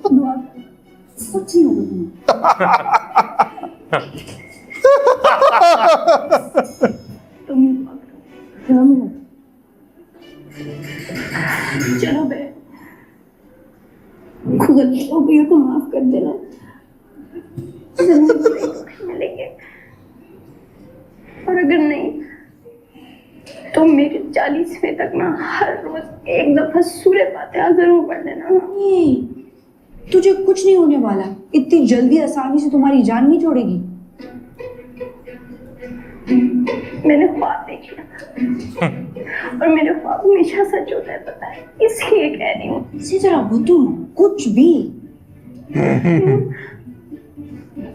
दुआ कुछ नहीं होगा तुम्हें। चलो बे, गलती हो गई तो माफ कर देना। मिलेंगे, और अगर नहीं तो मेरे 40वें तक ना हर रोज एक दफा सूर्य फातिहा जरूर पढ़ लेना। तुझे कुछ नहीं होने वाला, इतनी जल्दी आसानी से तुम्हारी जान नहीं छोड़ेगी। मैंने ख्वाब देखे और मेरे ख्वाब हमेशा सच होता है, पता है, इसलिए कह रही हूँ। इसी तरह बुद्धू कुछ भी।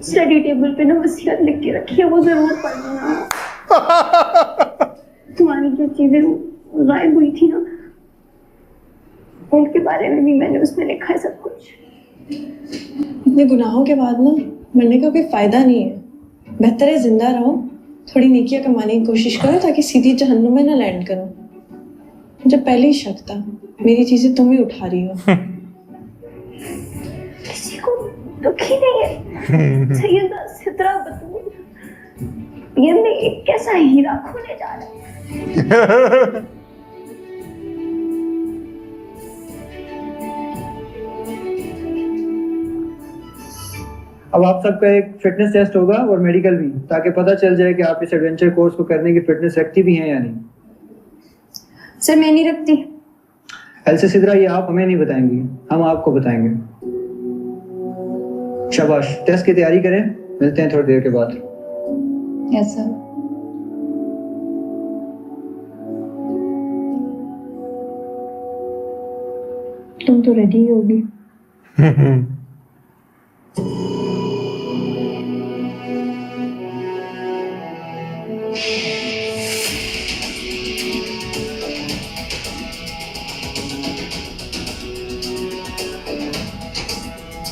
स्टडी टेबल पे ना वसीयत लिख के रखी है, वो जरूर पढ़ लेना। तुम्हारी जो चीजें गायब हुई थी ना, उनके बारे में भी मैंने उसमें लिखा है सब कुछ। इतने गुनाहों के बाद ना मरने का कोई फायदा नहीं है। बेहतर है जिंदा रहो, थोड़ी नेकियां कमाने की कोशिश करो ताकि सीधी जहन्नुम में ना लैंड करो। मुझे पहले ही शक था मेरी चीजें तुम ही उठा रही हो। किसी को दुख ही नहीं है। सैयदा सितरा बतूल ये में एक कैसा हीरा खोने जा रहा है। अब आप सबका एक फिटनेस टेस्ट होगा और मेडिकल भी, ताकि पता चल जाए कि आप इस एडवेंचर कोर्स को करने की फिटनेस रखती भी हैं या नहीं। सर मैं नहीं रखती। एलसी सिद्रा, ये आप हमें नहीं बताएंगी, हम आपको बताएंगे। शाबाश, टेस्ट की तैयारी करें, मिलते हैं थोड़ी देर के बाद। Yes sir. तुम तो रेडी होगी।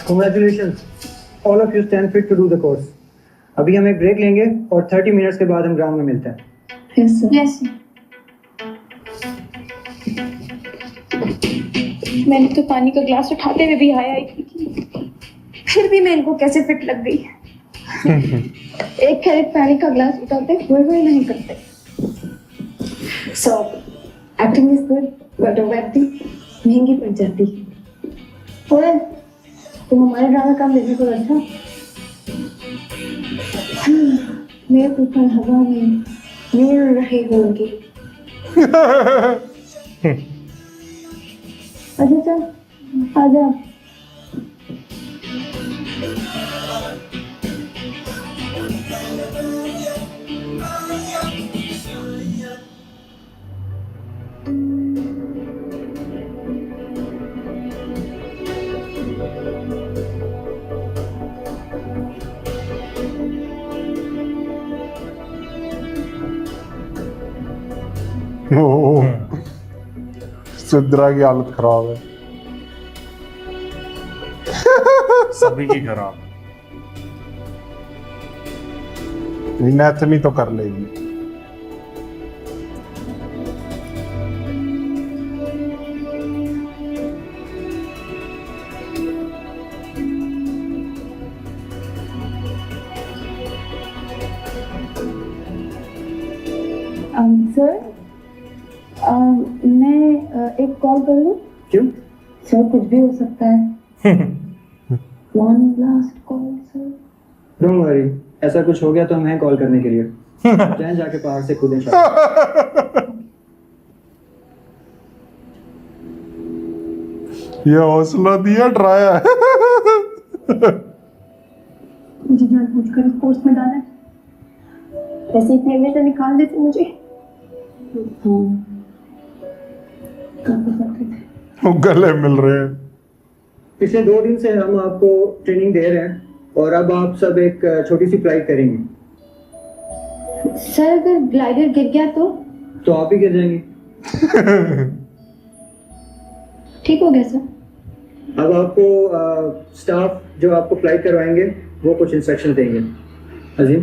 Congratulations, all of you stand fit to do the course. अभी हम एक ब्रेक लेंगे और 30 मिनट्स के बाद हम ग्राउंड में मिलते हैं। Yes sir. यस। मैंने तो पानी का ग्लास उठाते हुए भी हाया ही थी, फिर भी मैं इनको कैसे फिट लग गई। एक कैरेट पानी का ग्लास उठाते हुए नहीं करते। So acting is good but acting महंगी पड़ जाती। ओए तुम हमारे ड्रामा का म्यूजिक को अच्छा मेरे ऊपर हवा में उड़ रहे होंगे। अच्छा चल आजा। सिद्रा की हालत खराब है। सभी की खराब। इनैथमी तो कर लेगी। सर मैं एक कॉल कर लूं? क्यों? सर कुछ भी हो सकता है। One last call sir. Don't worry, ऐसा कुछ हो गया तो हम हैं कॉल करने के लिए। जाएं जाके पहाड़ से कूदें शायद। ये हौसला दिया डराया है। मुझे जान पूछकर इस कोर्स में डाला है। ऐसे इतने में तो निकाल देते मुझे। वो गले मिल रहे हैं। पिछले 2 दिन से हम आपको ट्रेनिंग दे रहे हैं और अब आप सब एक छोटी सी फ्लाइट करेंगे। सर अगर ग्लाइडर गिर गया तो आप ही गिर जाएंगे। ठीक हो गया सर। अब आपको स्टाफ जो आपको फ्लाइट करवाएंगे वो कुछ इंस्ट्रक्शन देंगे। अजीम,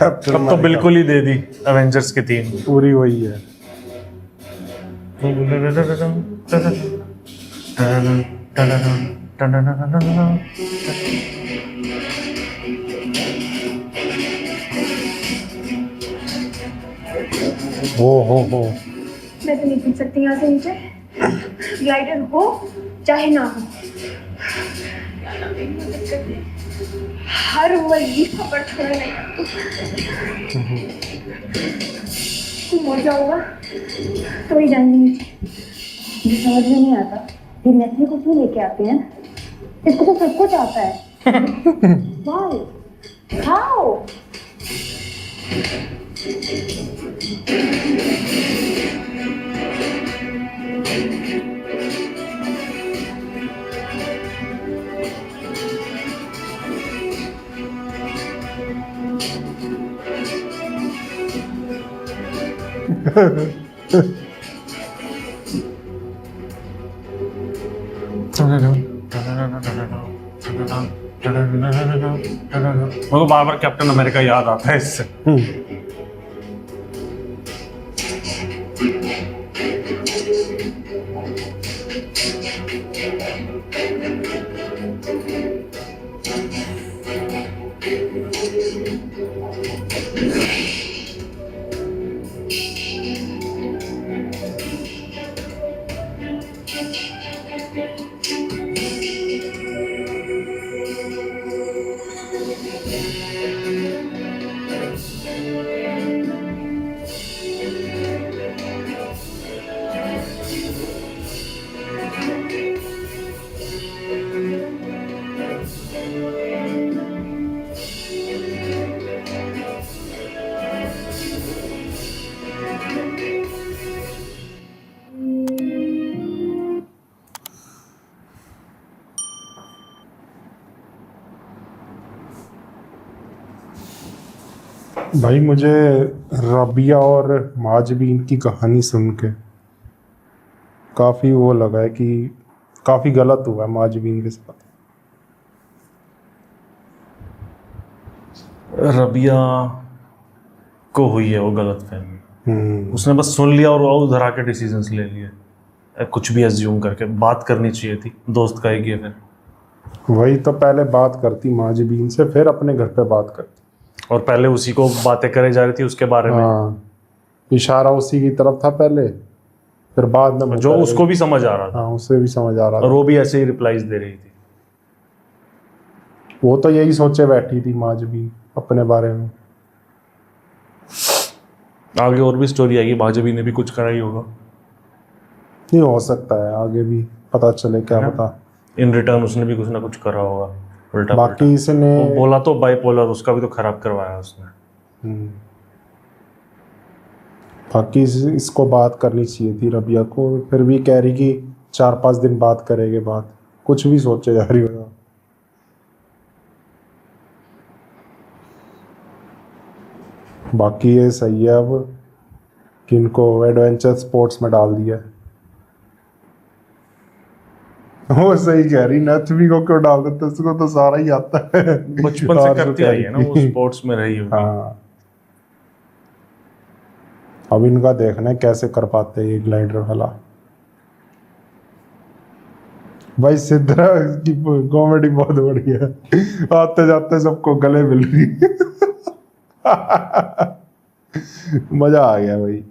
कैप्टन अब तो बिल्कुल ही दे दी एवेंजर्स की थीम। पूरी वही है। हो मैं तो नहीं पूछ सकती यहाँ से नीचे, ग्लाइडर हो चाहे ना हो। हर वजीफा पर छोड़ नहीं तू मर जाऊंगा तो ही जाएंगे नीचे। मुझे समझ में नहीं आता ये नेस्ले को क्यों लेके आते हैं, इसको तो सब कुछ आता है। Why? How? मेरे को बार बार कैप्टन अमेरिका याद आता है इससे। भाई मुझे रबिया और माजबीन की कहानी सुन के काफ़ी वो लगा है कि काफ़ी गलत हुआ है माजबीन के साथ। रबिया को हुई है वो गलत फहमी। उसने बस सुन लिया और वो उधर आके डिसीजंस ले लिए, कुछ भी एज्यूम करके। बात करनी चाहिए थी, दोस्त का ही किया। फिर वही तो, पहले बात करती माजबीन से, फिर अपने घर पे बात करती। और पहले उसी को बातें करे जा रही थी उसके बारे में। हाँ, इशारा उसी की तरफ था पहले, फिर बाद में जो उसको भी समझ आ रहा था। हाँ, उसे भी समझ आ रहा था। और वो भी ऐसे ही रिप्लाईज दे रही थी। वो तो यही सोचे बैठी थी माजबीन अपने बारे में। आगे और भी स्टोरी आएगी, माजबी ने भी कुछ करा ही होगा। नहीं, हो सकता है आगे भी पता चले, क्या पता। इन रिटर्न उसने भी कुछ ना कुछ करा होगा उल्टा। बाकी इसने वो बोला तो बाइपोलर, उसका भी तो खराब करवाया उसने। बाकी इसको बात करनी चाहिए थी रबिया को, फिर भी कह रही कि 4-5 दिन बात करेंगे बात। कुछ भी सोचे जा रही होगा। बाकी ये सही है अब कि इनको एडवेंचर स्पोर्ट्स में डाल दिया है। वो सही कह रही, नथवी को क्यों डाल देते, उसको तो सारा ही आता है। बचपन से करती आई है ना, वो स्पोर्ट्स में रही होगी। हाँ, अब इनका देखना है कैसे कर पाते हैं ये ग्लाइडर वाला। भाई सिद्धरा की कॉमेडी बहुत बढ़िया है, आते जाते सबको गले मिल रही। मजा आ गया भाई।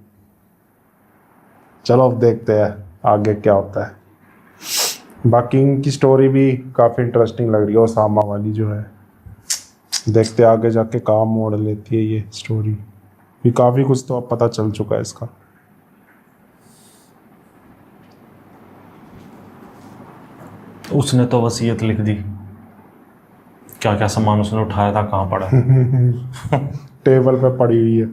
चलो अब देखते हैं आगे क्या होता है। बाकी इनकी स्टोरी भी काफी इंटरेस्टिंग लग रही है, ओसामा वाली जो है। देखते हैं आगे जाके काम मोड़ लेती है ये स्टोरी भी। काफी कुछ तो अब पता चल चुका है इसका। उसने तो वसीयत लिख दी, क्या क्या सामान उसने उठाया था, कहाँ पड़ा है। टेबल पे पड़ी हुई है।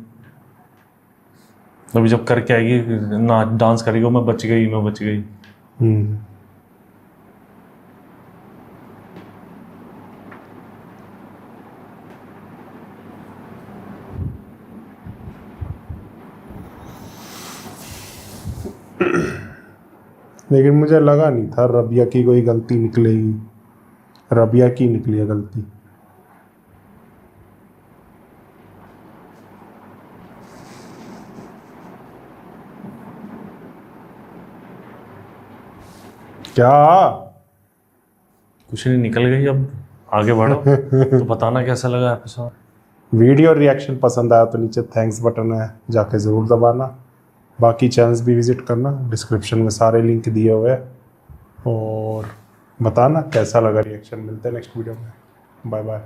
अभी जब करके आएगी ना, डांस करेगी, मैं बच गई, मैं बच गई। लेकिन मुझे लगा नहीं था रबिया की कोई गलती निकलेगी। रबिया की निकली है गलती। क्या कुछ नहीं, निकल गई। अब आगे बढ़ो। तो बताना कैसा लगा एपिसोड। वीडियो रिएक्शन पसंद आया तो नीचे थैंक्स बटन है, जाके ज़रूर दबाना। बाकी चैनल्स भी विजिट करना, डिस्क्रिप्शन में सारे लिंक दिए हुए हैं। और बताना कैसा लगा रिएक्शन। मिलते हैं नेक्स्ट वीडियो में। Bye bye.